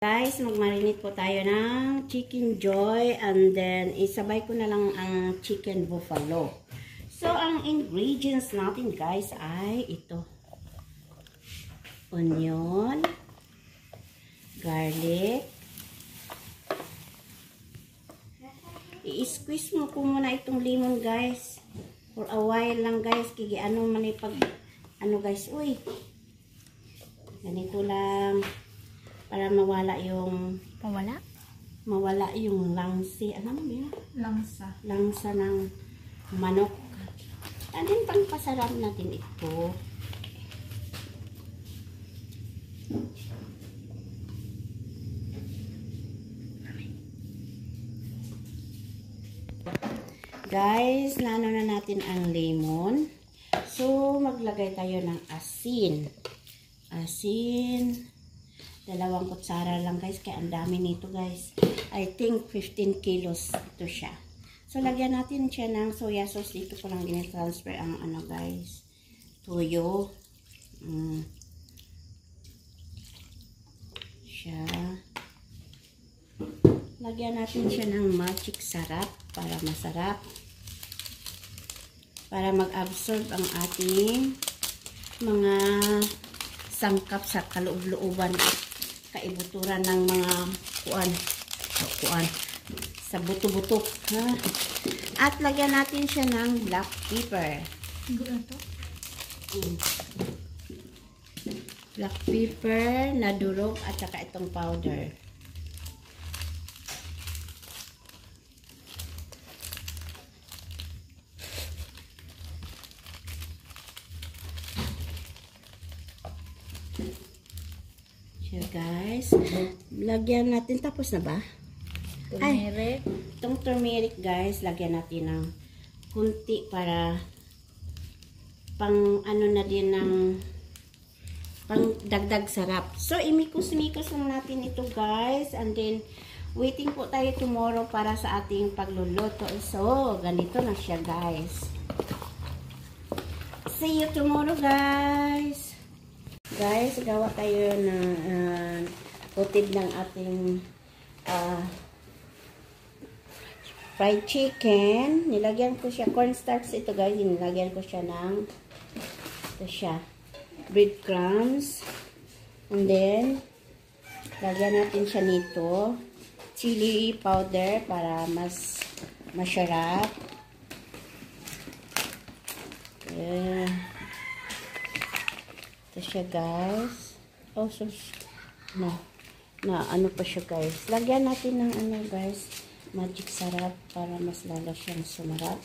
Guys, magmarinate po tayo ng chicken joy and then isabay ko na lang ang chicken buffalo. So, ang ingredients natin guys ay ito. Onion, garlic. I-squeeze mo po muna itong lemon guys. For a while lang guys. Kigi ano man ipag ano guys. Uy. Ganito lang. Para mawala yung mawala yung langsi. Ano mo yun? Langsa ng manok. And then pangpasarap natin ito. Guys, naano na natin ang lemon. So, maglagay tayo ng asin. Asin. 2 kutsara lang guys, kaya ang dami nito guys. I think 15 kilos ito siya. So lagyan natin siya ng soya sauce. Dito ko lang din-transfer ang ano guys, tuyo. Siya. Lagyan natin siya ng magic sarap para masarap. Para mag-absorb ang ating mga sangkap sa kaloob-looban at kaibuturan ng mga kuan sa buto-buto. At lagyan natin siya ng black pepper. Black pepper na durog at saka itong powder. Guys, lagyan natin, tapos na ba? Turmeric. Itong turmeric guys, lagyan natin ng kunti para pang ano na din ng pang dagdag sarap. So, imikos-mikos lang natin ito guys, and then waiting po tayo tomorrow para sa ating pagluluto. So, ganito na siya guys. See you tomorrow guys. Guys, gawa tayo ng kutid ng ating fried chicken. Nilagyan ko siya, cornstarch ito guys. Nilagyan ko siya ng ito siya, breadcrumbs. And then, lagyan natin siya nito chili powder para mas masarap. Ito siya guys. Oh, so na ano pa siya guys. Lagyan natin ng ano guys, magic sarap para mas lalo siyang sumarap.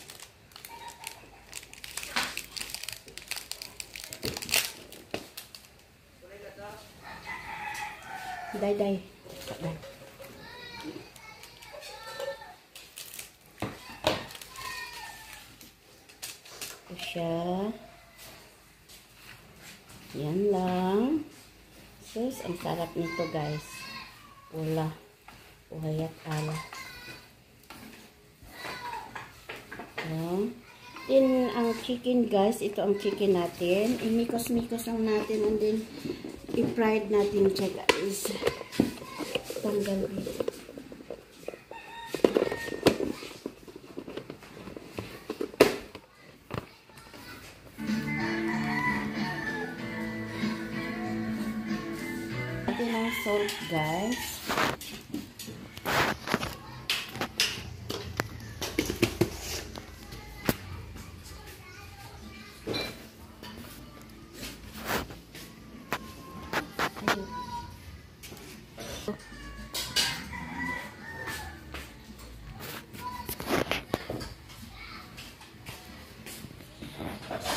Day. Ito siya. Yan lang. Sus, ang sarap nito guys. Pula. Uhayat ala. Then, ang chicken guys, ito ang chicken natin. Imikos-mikos lang natin and then i-fried natin siya guys. Tanggal dito. Ng salt guys.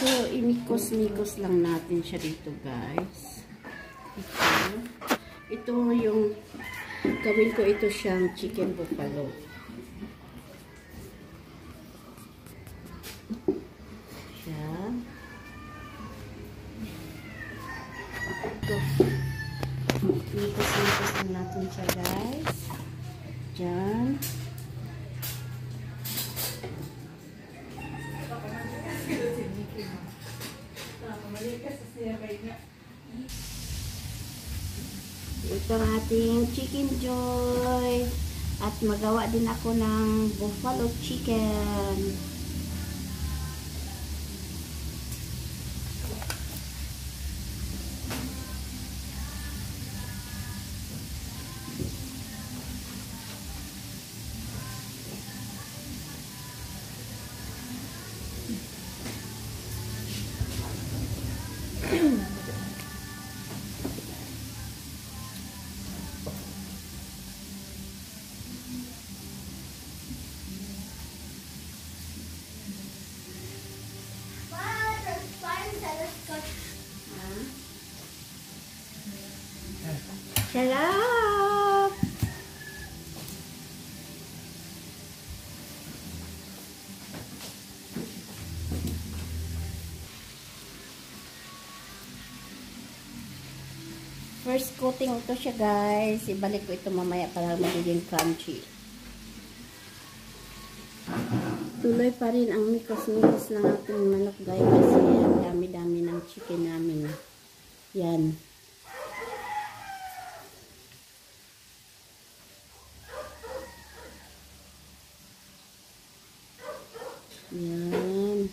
So, imikos-mikos lang natin siya dito guys. Ito yung gawin ko, ito siyang chicken buffalo. Siya. Ito. Mikos-mikos lang natin siya guys. Diyan. Ito ang ating chicken joy. At magawa din ako ng buffalo chicken. Sarap! First coating ito siya guys. Ibalik ko ito mamaya para magiging crunchy. Tuloy pa rin ang mikos-mikos ng ating manok guys. Kasi ang dami-dami ng chicken namin. Yan. Yan.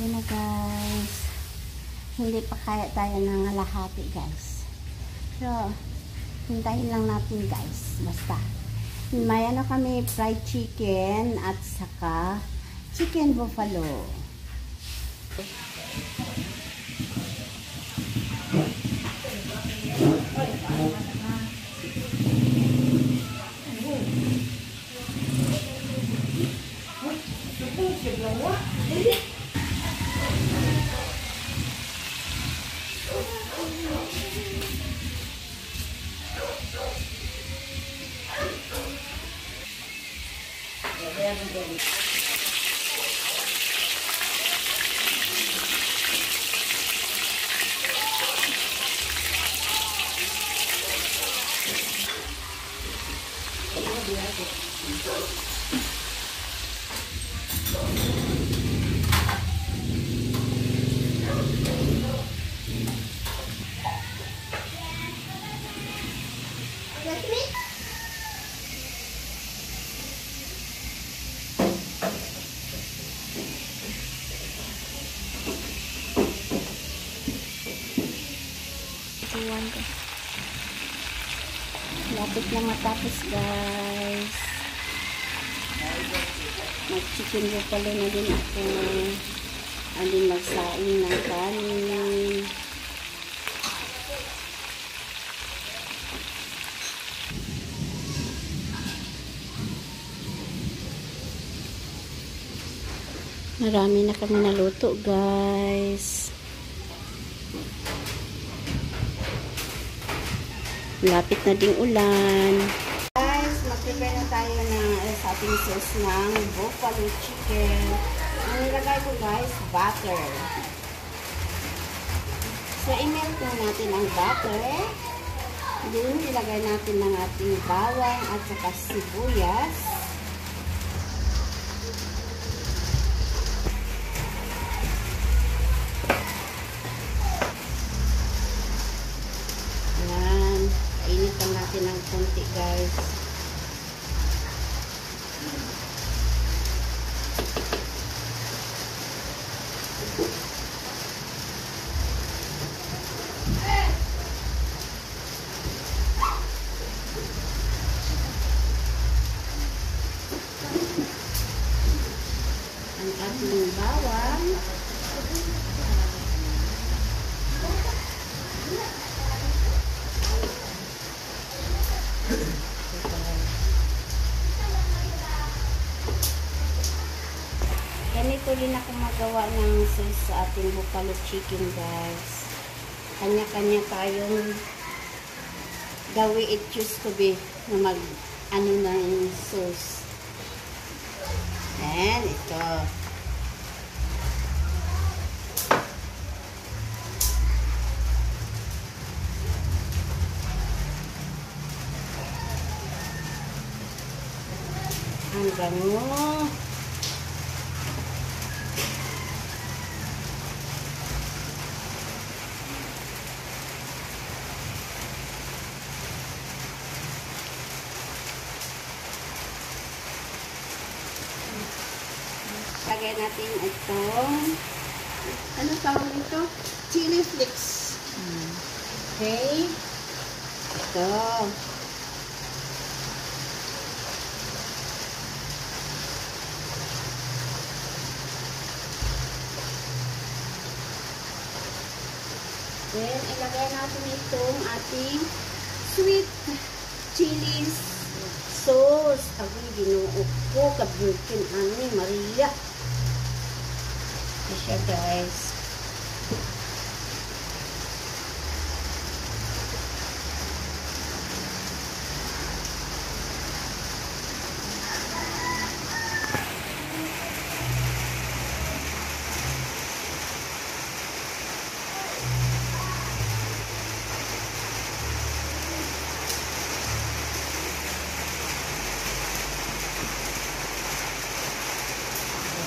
Yan na guys. Hindi pa kaya tayo ng lahati guys. So, hintayin lang natin guys. Basta. May ano kami fried chicken at saka chicken buffalo. Lapit na matapos guys. Mag-chicken buffalo na din ako. Andin magsaing ng kanin. Marami na kami naluto guys. Lapit na ding ulan. Guys, mag-prepare na tayo ng sa ating sauce ng buffalo chicken. Ang nilagay ko guys, butter. So, i-melt na natin ang butter. Doon ilagay natin ng ating bawang at saka sibuyas. Init lang natin ng konti guys. Ang ating bawang. Ganito din ako magawa ng sauce sa ating buffalo chicken guys. Kanya-kanya tayong gawin, choose to be na mag ano ng sauce. And ito. Ang bango. ilalagay natin itong, ano tawag nito? Chili flakes. Okay. Ito. Then, ilagay natin itong ating sweet chili sauce. Ang ginuo ko, kabulkin ani, Maria. Ito siya, guys.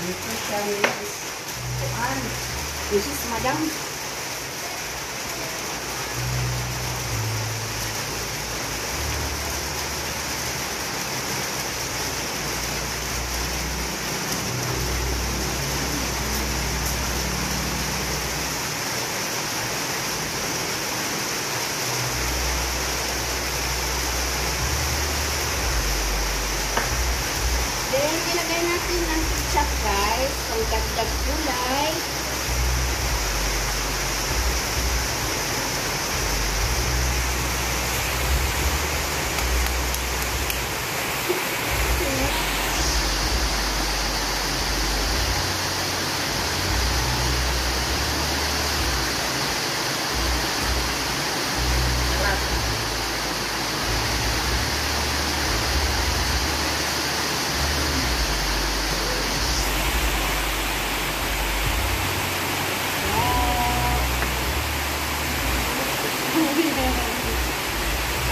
Ito siya, Mrs. Madam. Then, ilagay natin ang ketchup, guys. Ang dagdag kulay.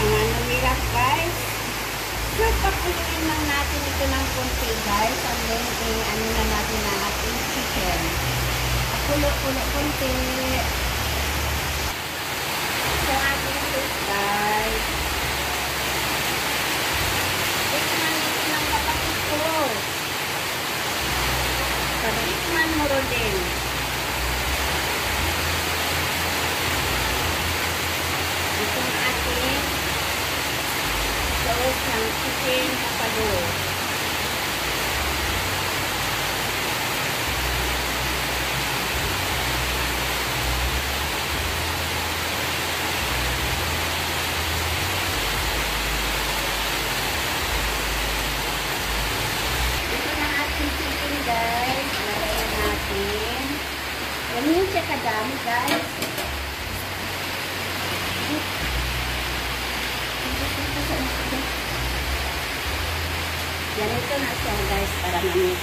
Ang ano nila, guys. So, pakuluin lang natin ito ng konti, guys. And then, ano na natin na ating chicken. Pakulo-kulo konti. So, ating soup, guys. Tikman ito ng kapatid ko. Tikman mo rin din. Itong ating sauce ng chicken buffalo. Ito na ating chicken, guys. Lagayan natin. Ganyan siya kadami, guys. Ganito na siya, guys, para ma-mix.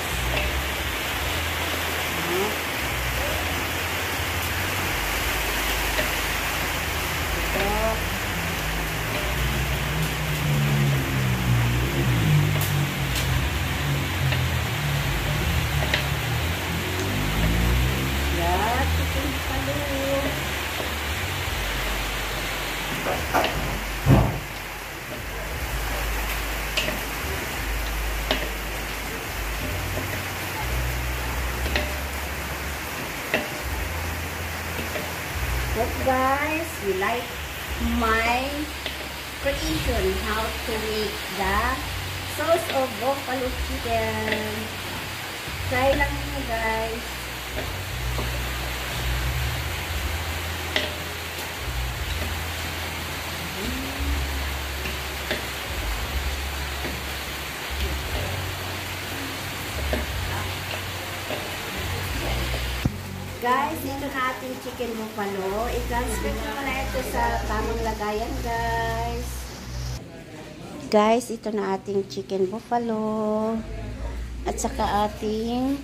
Ito. Yan, chicken palo. Hope guys, you like my creation how to make the sauce of buffalo chicken. Try lang nyo, guys. Guys, ito na ating chicken buffalo. I-transfer ko na ito sa tamang lagayan, guys. Guys, ito na ating chicken buffalo. At saka ating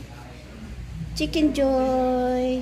chicken joy.